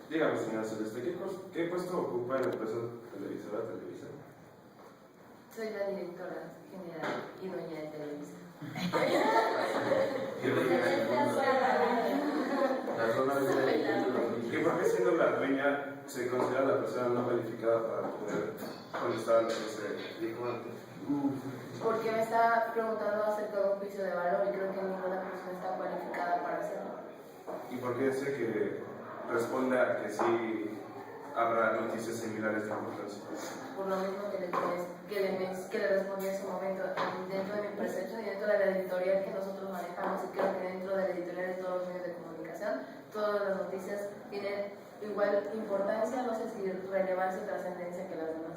Dígame, señora Celeste, ¿qué puesto ocupa en la empresa televisora Televisa? Soy la directora general y dueña de Televisa. ¿Y por qué siendo la dueña se considera la persona no calificada para poder contestar lo que se dijo antes? ¿Por qué me está preguntando acerca de un juicio de valor? Y creo que ninguna persona está cualificada para hacerlo. ¿Y por qué dice que responde a que sí habrá noticias similares de importancia? Por lo mismo que le respondí en su momento, dentro de mi percepción y dentro de la editorial que nosotros manejamos, y creo que dentro de la editorial de todos los medios de comunicación, todas las noticias tienen igual importancia, no sé si relevancia o trascendencia que las demás.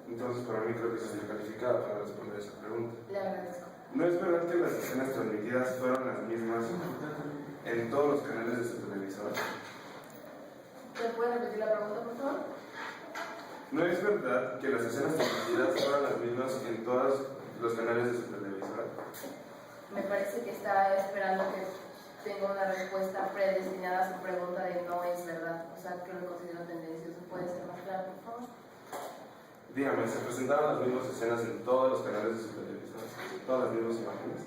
Entonces, para mí creo que se calificada para responder esa pregunta. Le agradezco. ¿No es verdad que las escenas transmitidas fueron las mismas en todos los canales de su televisora? ¿Me puede repetir la pregunta, por favor? ¿No es verdad que las escenas transmitidas fueron las mismas en todos los canales de su televisora? Me parece que está esperando que tenga una respuesta predestinada a su pregunta de no es verdad. O sea, que lo considero tendencioso. ¿Puede ser más claro, por favor? Dígame, ¿se presentaron las mismas escenas en todos los canales de su televisora? ¿Todas las mismas imágenes?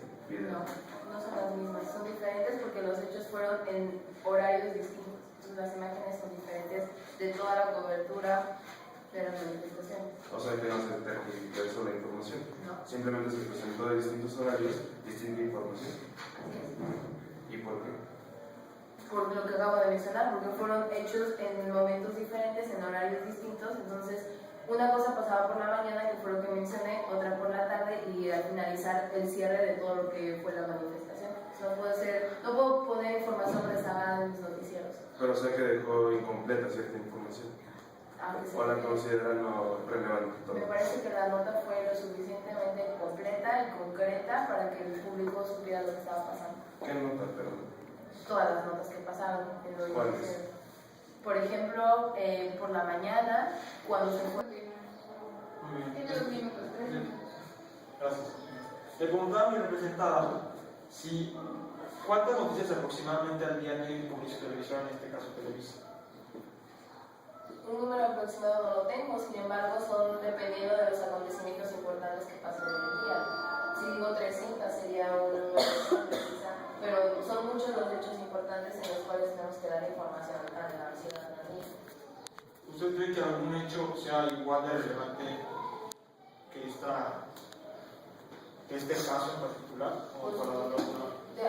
No, no son las mismas. Son diferentes porque los hechos fueron en horarios distintos. Entonces las imágenes son diferentes de toda la cobertura de las manifestaciones. O sea que no se tergiversó la información. No. Simplemente se presentó de distintos horarios, distinta información. ¿Y por qué? Por lo que acabo de mencionar, porque fueron hechos en momentos diferentes, en horarios distintos. Entonces, una cosa pasaba por la mañana, que fue lo que mencioné, otra por la tarde, y al finalizar el cierre de todo lo que fue la manifestación. No puedo poner información rezagada en mis noticieros. Pero sé que dejó incompleta cierta información. ¿O la considera no relevante? Me parece que la nota fue lo suficientemente completa y concreta para que el público supiera lo que estaba pasando. ¿Qué nota, perdón? Todas las notas que pasaron en lo ¿Cuáles? Por ejemplo, por la mañana, cuando se fue. Tiene 2 minutos. Gracias. Le preguntaba a mi representada si cuántas noticias aproximadamente al día tiene Publicidad Televisión, en este caso Televisa. Un número aproximado no lo tengo, sin embargo, son dependiendo de los acontecimientos importantes que pasan en el día. Si digo 300 sería un número precisa, pero son muchos los hechos importantes en los cuales tenemos que dar información a la ciudadanía. ¿Usted cree que algún hecho sea igual de relevante que este caso en particular? Pues,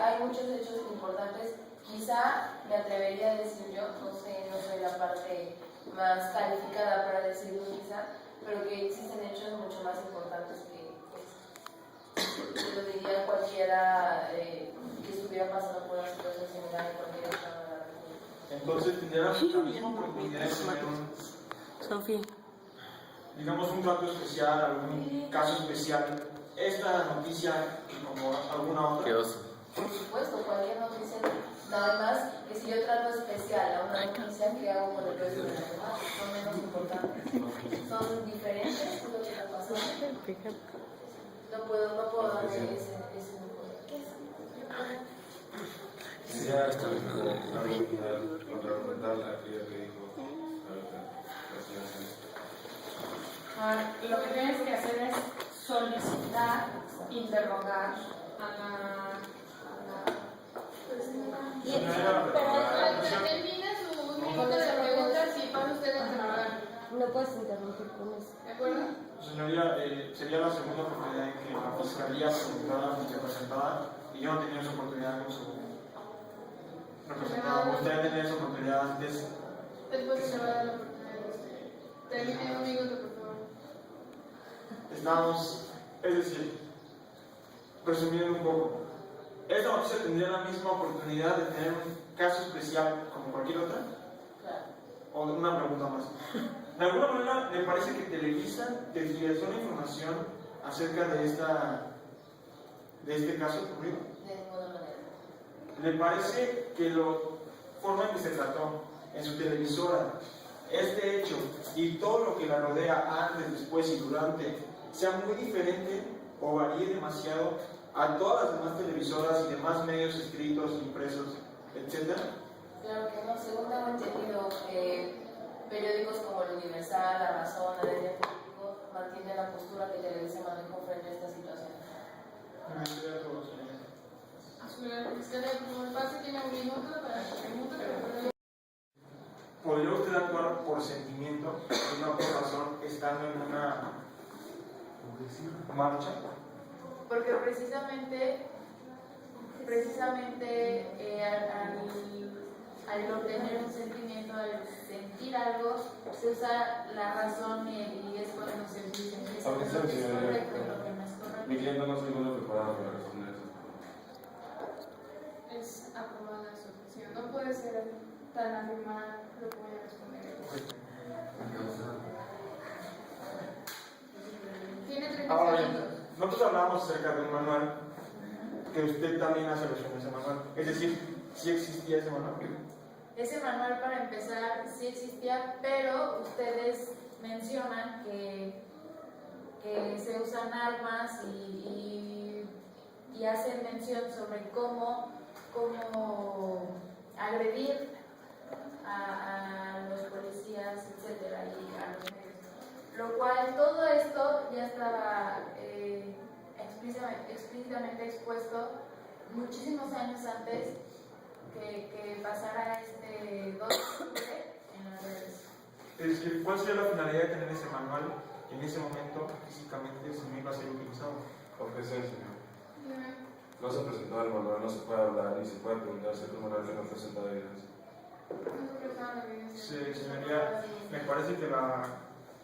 hay muchos hechos importantes, quizá me atrevería a decir yo, no soy la parte más calificada para decirlo quizá, pero que existen hechos mucho más importantes que este. Lo diría cualquiera que estuviera pasando por una situación similar en cualquier estado de la República. Entonces tendría la misma oportunidad de tener digamos un trato especial, algún caso especial, esta noticia como alguna otra. Qué oso. Por supuesto, cualquier noticia, nada más que si yo trato especial a una noticia que hago con el resto de las demás, son menos importantes, son diferentes de lo que está pasando. No puedo darle ese Quisiera contrargumentar la actividad que dijo la señora Celeste. Lo que tienes que hacer es solicitar, interrogar a la termina su minuto de preguntas y pasa usted a interrogar. No puedes interrumpir con eso. ¿De acuerdo? Señoría, sería la segunda oportunidad en que la Fiscalía preguntara a mi representada y yo no tenía esa oportunidad con su representada. Usted tenía esa oportunidad antes. Después se va a dar la oportunidad de usted. Termine un minuto, por favor. Estamos, es decir, resumiendo un poco, esta noticia tendría la misma oportunidad de tener un caso especial como cualquier otra. Claro. O una pregunta más. De alguna manera, me parece que Televisa tergiversó la información acerca de este caso ocurrido. De ninguna manera. ¿Le parece que la forma en que se trató en su televisora este hecho y todo lo que la rodea antes, después y durante sea muy diferente o varíe demasiado a todas las demás televisoras y demás medios escritos, impresos, etcétera? Claro que no, según tengo entendido, periódicos como El Universal, La Razón, El Público mantienen la postura que Televisa manejó frente a esta situación. A su fiscalía, como el pase tiene un minuto para que pregunte, pero ¿Podría usted actuar por sentimiento y no por razón estando en una marcha? Porque precisamente al obtener un sentimiento, al sentir algo, se usa la razón y es cuando se empieza lo que es correcto y lo que no es correcto. Mi cliente no se encuentra preparado para responder eso. es aprobada su objeción. No puede ser tan afirmada lo que voy a responder. Tiene 30 Ahora segundos. bien, nosotros hablamos acerca de un manual que usted también hace versión de ese manual. Es decir, ¿sí existía ese manual? Ese manual, para empezar, sí existía, pero ustedes mencionan que se usan armas y hacen mención sobre cómo agredir a los policías, etcétera, y a los medios. Lo cual todo esto ya estaba explícitamente expuesto muchísimos años antes que pasara este 2 de octubre en las redes. Es decir, ¿cuál sería la finalidad de tener ese manual que en ese momento físicamente se no iba a ser utilizado? Objeción, señor. No se presentó el manual, no se puede hablar ni se puede preguntar si el manual no presenta evidencia. Sí, señoría, me parece que la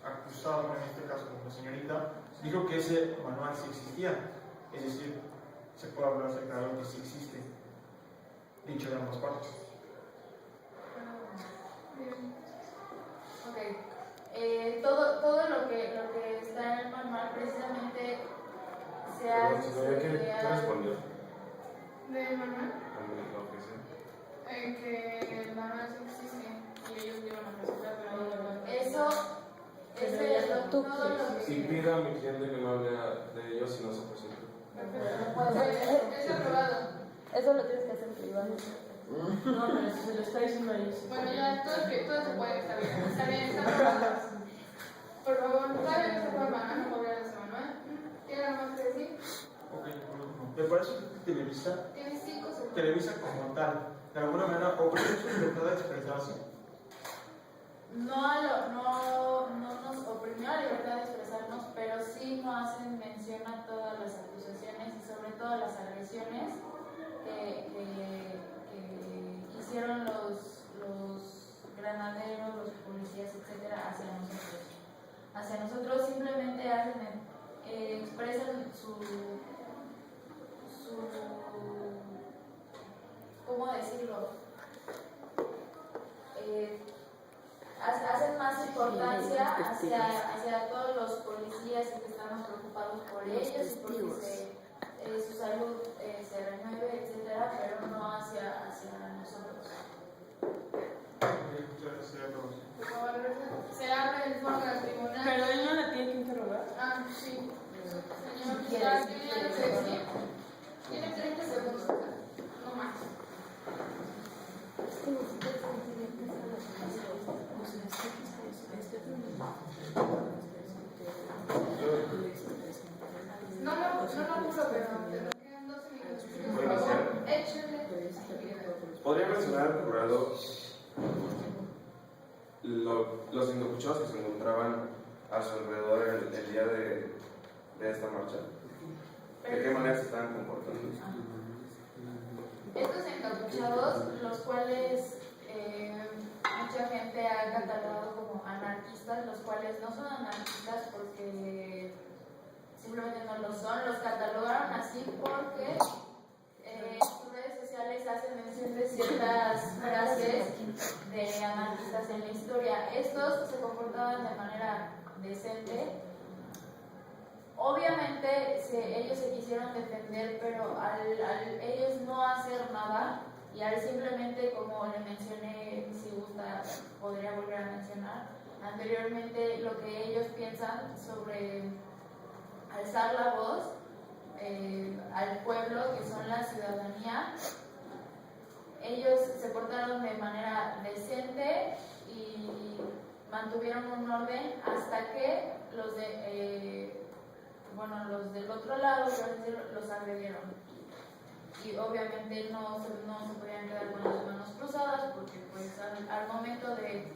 acusada, en este caso como la señorita, dijo que ese manual sí existía. Es decir, se puede hablar acerca de algo que sí existe, dicho de ambas partes. Ok. Todo lo que está en el manual precisamente se Perdón, hace. señoría, ¿qué respondió? ¿De manual? La objeción. Que el manual sí existe y ellos iban a presentar, pero Eso es todo lo que. Si pida a mi cliente que no hable de ellos si no se presenta. es aprobado. Eso lo tienes que hacer en privado. No, pero se lo está diciendo a ellos. Bueno, ya todo se puede, está bien, está aprobado. Por favor, todavía no se puede mover ese manual. ¿Tiene algo más que decir? Ok, por último, me parece que Tiene 5 segundos. Televisa como tal, de alguna manera ofrece su libertad de expresarse. No nos oprimió la libertad de expresarnos, pero sí no hacen mención a todas las acusaciones y sobre todo las agresiones que hicieron los granaderos, los policías, etcétera, hacia nosotros. Hacia nosotros simplemente expresan su ¿cómo decirlo? Hacen más importancia hacia todos los policías y que estamos preocupados por ellos y porque su salud se renueve, etcétera, pero no hacia nosotros. Por favor, se abre el foro del tribunal. Pero él no la tiene que interrogar. Ah, sí. Señor fiscal, ¿tiene algo que decir? Tiene 30 segundos. No más. No lo juro, pero te quedan 12 minutos. ¿Puedo Por favor, iniciar? échale. ¿Podría mencionar al jurado los encapuchados que se encontraban a su alrededor el día de esta marcha? ¿De qué manera se estaban comportando? Estos encapuchados, los cuales mucha gente ha catalogado como anarquistas, los cuales no son anarquistas porque simplemente no lo son, los catalogaron así porque en sus redes sociales hacen mención de ciertas frases de anarquistas en la historia. Estos se comportaban de manera decente. Obviamente ellos se quisieron defender, pero al ellos no hacer nada y al simplemente, como le mencioné, si gusta, podría volver a mencionar anteriormente, lo que ellos piensan sobre alzar la voz al pueblo, que son la ciudadanía, ellos se portaron de manera decente y mantuvieron un orden hasta que los del otro lado los agredieron. Y obviamente no se podían quedar con las manos cruzadas porque pues al momento de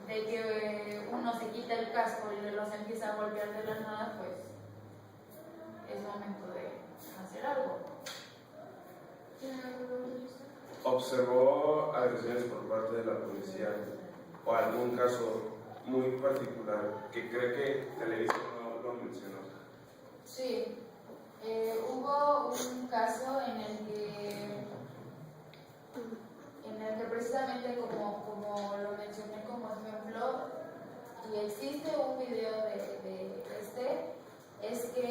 que uno se quita el casco y los empieza a golpear de la nada, pues es momento de hacer algo. ¿Observó agresiones por parte de la policía o algún caso muy particular que cree que Televisa no lo mencionó? Sí, hubo un caso en el que precisamente como lo mencioné como ejemplo, y existe un video es que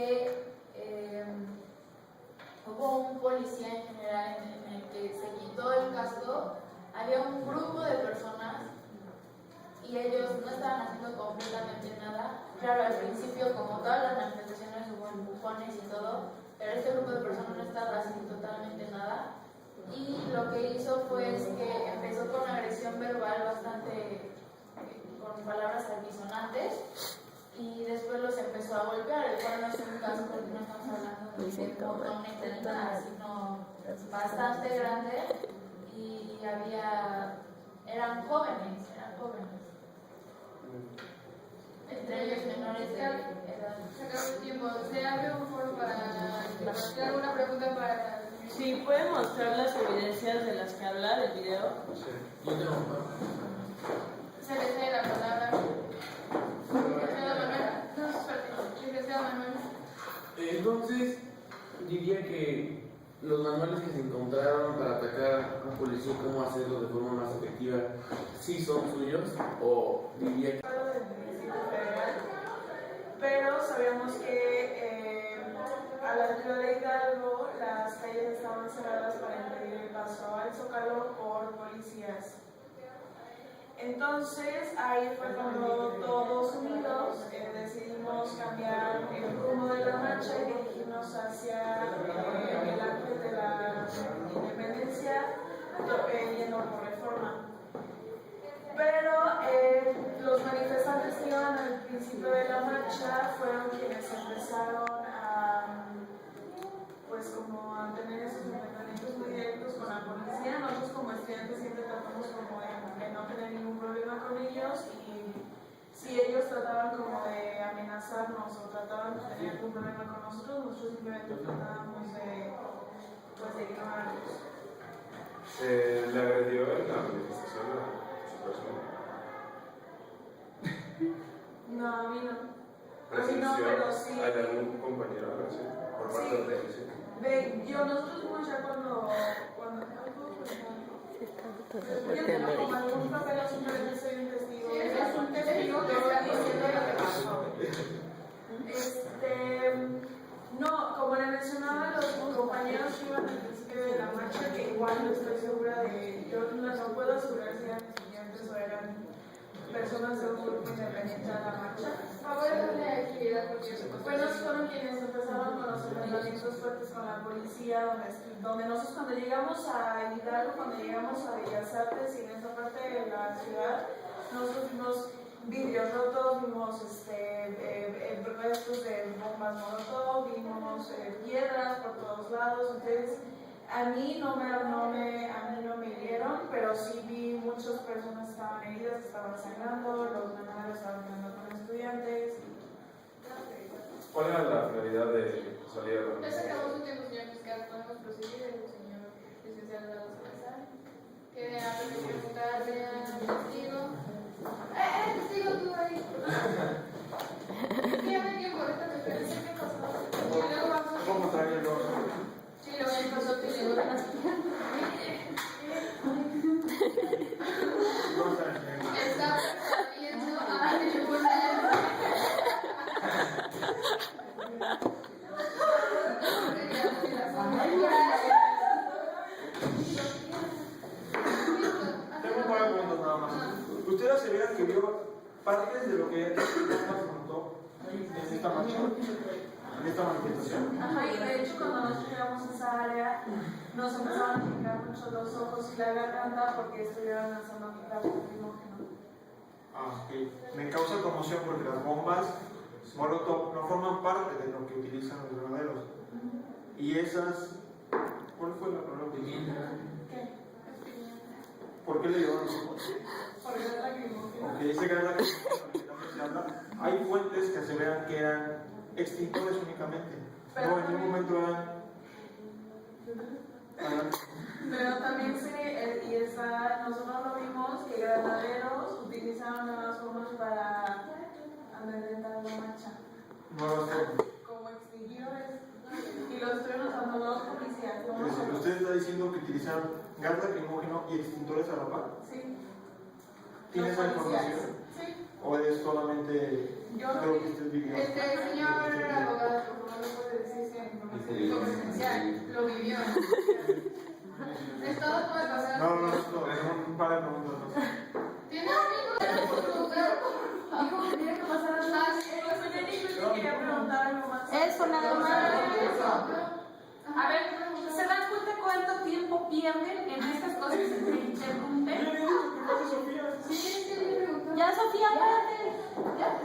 hubo un policía en general en el que se quitó el casco, había un grupo de personas y ellos no estaban haciendo completamente nada. Claro, al principio, como todas las manifestaciones, hubo empujones y todo, pero este grupo de personas no estaba haciendo totalmente nada. Y lo que hizo fue que empezó con agresión verbal bastante, con palabras altisonantes, y después los empezó a golpear, el cual no es un caso porque no estamos hablando de botones ni nada, sino bastante grande, y eran jóvenes. Entre ellos menores de edad. Se acabó el tiempo. Se abre un foro para hacer alguna pregunta para... Sí, ¿puede mostrar las evidencias de las que habla del video? Yo tengo Se le cede la palabra. Licenciado Manuel. No, espérate. Licenciado Manuel. Entonces, diría que los manuales que se encontraron para atacar a un policía, cómo hacerlo de forma más efectiva, sí son suyos, o diría que... Del Distrito Federal, pero sabíamos que a la altura de Hidalgo las calles estaban cerradas para impedir el paso al Zócalo por policías. Entonces ahí fue cuando todos unidos decidimos cambiar el rumbo de la marcha y dirigirnos hacia el Ángel de la Independencia, yendo por Reforma. Pero los manifestantes que iban al principio de la marcha fueron quienes empezaron a tener esos enfrentamientos muy directos con la policía. Nosotros como estudiantes siempre tratamos como de no tener ningún problema con ellos, y si ellos trataban como de amenazarnos o trataban de tener algún problema con nosotros simplemente tratábamos de ignorarlos. ¿Le agredió en la manifestación a su persona? No, a mí no. ¿Presenció Pero sí. a algún compañero de agresión por parte de la policía? Nosotros fuimos ya cuando yo tengo como algún papel, simplemente soy un testigo. Sí, es un testigo que está diciendo lo que pasó. No, como le mencionaba, los compañeros que iban al principio de la marcha, que igual no estoy segura yo no puedo asegurar si eran estudiantes o eran personas de un grupo independiente de la marcha. Por favor, darle actividad porque Pues fueron quienes empezaron con los enfrentamientos fuertes con la policía, donde nosotros cuando llegamos a Hidalgo, cuando llegamos a Bellas Artes y en esa parte de la ciudad, nosotros vimos vidrios rotos, vimos restos de bombas molotov, vimos piedras por todos lados. Entonces a mí no me hirieron, pero sí vi muchas personas que estaban heridas, que estaban sangrando, los menores estaban hablando con estudiantes. ¿Cuál era la finalidad de salir a la Ya se manifestación? acabó su tiempo, señor fiscal. Podemos proseguir, el señor licenciado Lado Salazar. ¿Quiere algo que preguntarle al testigo? Testigo, tú ahí. Dígame tiempo, ahorita te esperes. ¿Qué pasó? Y luego vamos a... ¿Cómo trae el gorro? Sí, luego ya pasó que le duele las piernas. No trae. Está viendo a tribunal. Tengo un par de preguntas nada más. ¿Usted asevera que vio partes de lo que ella afrontó en esta marcha? en esta manifestación. Ajá, y de hecho cuando nosotros llegamos a esa área nos empezaron a picar mucho los ojos y la garganta porque estuvieron lanzando gas lacrimógeno. Ah, ok. Me causa conmoción porque las bombas Molotov no forman parte de lo que utilizan los granaderos. Y esas... ¿Cuál fue la palabra? ¿Qué? ¿Por qué le llevaron los ojos? Porque gas lacrimógeno. Ok, ese gas lacrimógeno que también se habla, hay fuentes que aseveran que eran extintores únicamente. No, en ningún momento eran... Pero también y nosotros lo vimos que granaderos utilizaron nuevas formas para amedrentar la marcha, nuevas formas. como extinguidores, y los estuvieron usando los policías. ¿No? ¿Usted está diciendo que utilizaron gas lacrimógeno y extintores a la par? Sí. ¿Tiene Los esa policías. información? Sí. ¿O es solamente Yo lo lo que vi. usted vivió? Señor abogado, por favor, no puede decir que información confidencial, lo vivió. Esto puede pasar. No, es un par de preguntas más. ¿Tienes amigos? Dijo que tenía que pasar a la yo quería preguntar algo más. Eso nada más. A ver, ¿se dan cuenta cuánto tiempo pierden en estas cosas que interrumpen? Ya, Sofía, párate.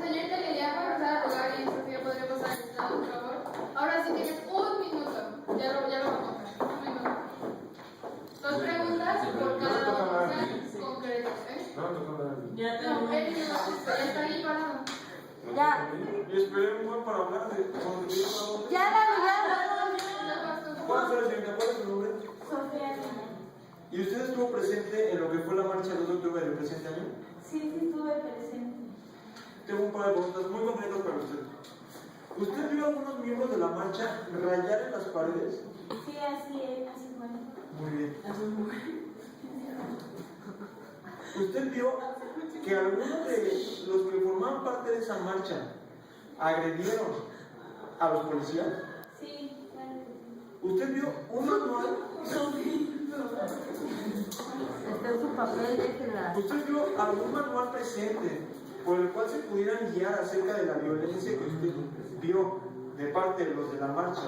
Señorita Liliana, pasar a abogar y Sofía podría pasar al estrado, por favor. Ahora sí tienes un minuto. Ya lo vamos a hacer. Un minuto. 2 preguntas por cada cosa concretas, ¿eh? Ya No, terminé. él ya está ahí parado. Ya. Y esperé un buen para hablar de cuando te digo Ya, ¿Cuál es señorita? ¿Cuál es su nombre? Sofía. ¿Y usted estuvo presente en lo que fue la marcha del 2 de octubre del presente año? Sí, estuve presente. Tengo un par de preguntas muy concretas para usted. ¿Usted vio a algunos miembros de la marcha rayar en las paredes? Sí, así fue. Muy bien. ¿Usted vio que algunos de los que formaban parte de esa marcha agredieron a los policías? Sí, claro. ¿Usted vio un manual? Está en su papel, déjela. ¿Usted vio algún manual presente por el cual se pudieran guiar acerca de la violencia que usted vio de parte de los de la marcha?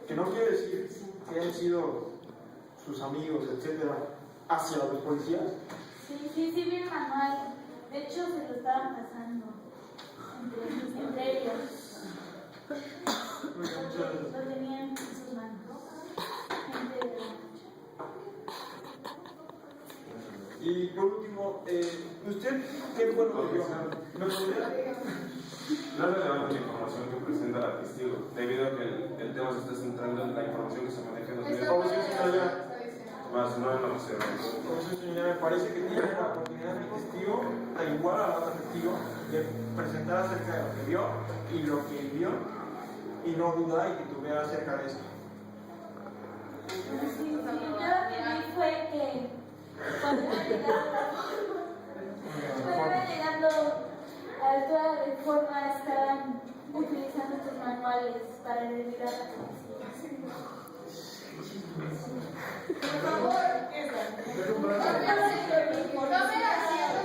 Que no quiero decir que hayan sido sus amigos, etcétera, hacia los policías. Sí, vi el manual. De hecho, se lo estaban pasando entre ellos. Lo tenían en sus manos. Gente de la marcha. Y por último, ¿usted qué fue lo que vio? ¿Me podría? No es relevante la información que presenta la testigo, debido a que el tema se está centrando en la información que se maneja en los medios. Más no en la observación. Entonces, señora, me parece que tiene la oportunidad del testigo, al igual a la otra testigo, de presentar acerca de lo que vio y lo que vivió, y no dudar y titubear acerca de esto. Sí, yo lo que vi fue que cuando iba llegando a la reforma estaban utilizando estos manuales para agredir a la policía. Por favor, tome asiento,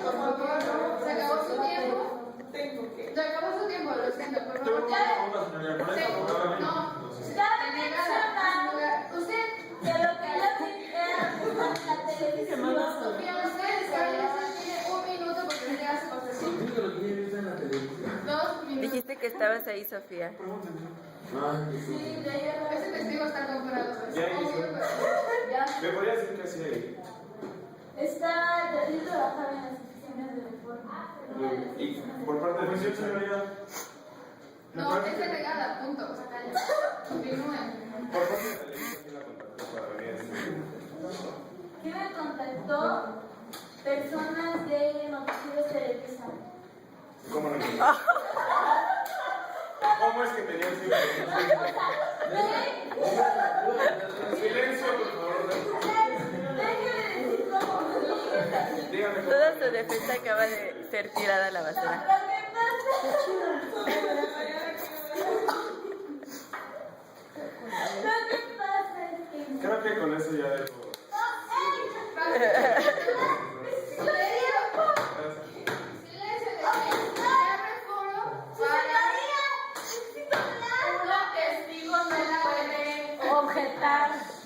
por favor. Se acabó su tiempo. Se acabó su tiempo, lo siento, por Tengo favor. una pregunta, señoría, con esta pregunta No. Cabe mencionar Usted, que lo que yo vi era la televisión. Sofía, usted tiene un minuto porque ya se pasó el tiempo. Lo que ya he visto en la televisión. 2 minutos. Dijiste que estabas ahí, Sofía. Sí, de ahí a Ese testigo está comprado. Ya hizo. Ya. ¿Me podría decir qué hacía ahí? Yo trabajaba en las oficinas de reforma. Y por parte de Comisión, señoría. No, es delegada, punto. O sea, calla. Continúen. Por parte de la televisión que la contactó para venir a este. ¿Quién me contactó? Personas de Noticieros Televisa. ¿Cómo lo entiendes? ¿Cómo es que tenían que silencio, por favor? Déjeme decir cómo. Dígame cómo. Toda su defensa acaba de ser tirada a la basura. Lo que pasa es que Creo que con eso ya dejo. Silencio, se abre el foro para... comentar.